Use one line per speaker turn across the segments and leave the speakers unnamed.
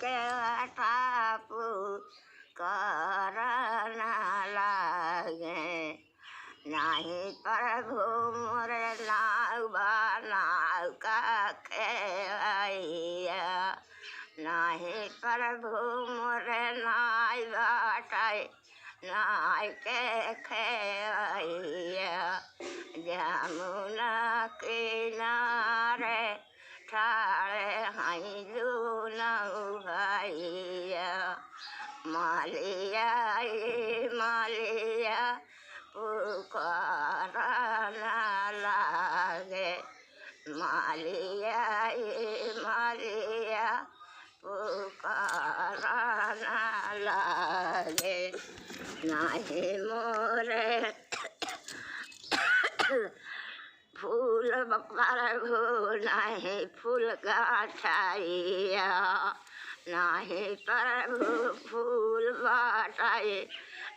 के ठापू करना लागे नाही प्रभु मोरे नाव बनाव का खेवैया नाही प्रभु मोरे नाय बाटाई नाय के खेवैया जमुना किनारे ठाड़े हई दूनऊ भैया मालिया मालिया पुकारना लागे मालिया मालिया पुकारना लागे नाही मोरे फूल प्रभु नाही फूल गाछाइया नाही प्रभु फूल बाटाई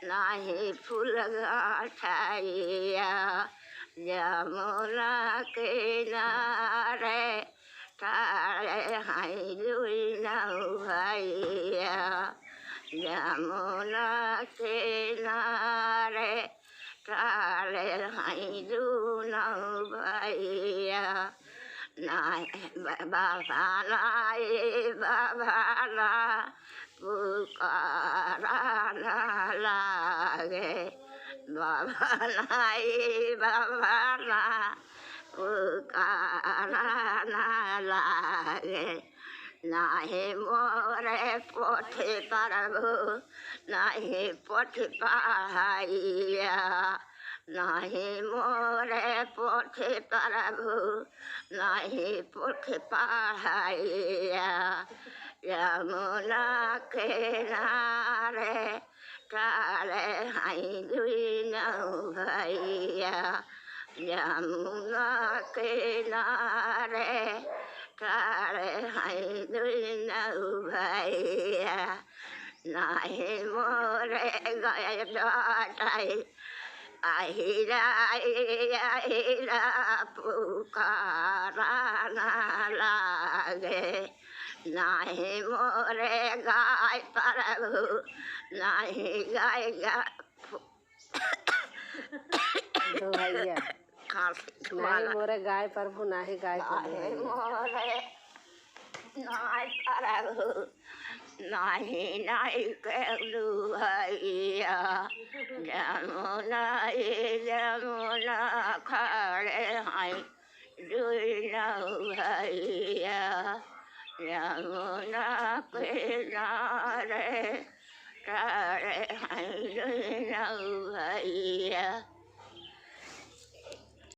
नाही फूल गाछाइया जमुना किनारे ठाड़े हई दूनऊ भैया जमुना किनारे ठाड़े हई दूनऊ भैया नाय बाबा नाय बाबा ना पुकारना लागे बाबा नाय बाबा ना पुकारना लागे नाही मोरे पोथी प्रभु नाही पोथी पढ़ाइया नाही मोरे पोथी प्रभु नाही पोथी पढ़ाइया यमुना किनारे ठाड़े हई दूनऊ भैया यमुना किनारे ठाड़े हई दूनऊ भैया नाही मोरे गए बाटाई आहिरा आहिरा पुकारना लागे नाही मोरे गाय प्रभु नाही गाय
भैया नहीं मोरे गाय प्रभु नाही गाय
मोरे नाय प्रभु नाही नाही केलू भैया जमुना जमुना खड़े हई दूनऊ भैया यमुना किनारे ठाड़े हई दूनऊ भैया।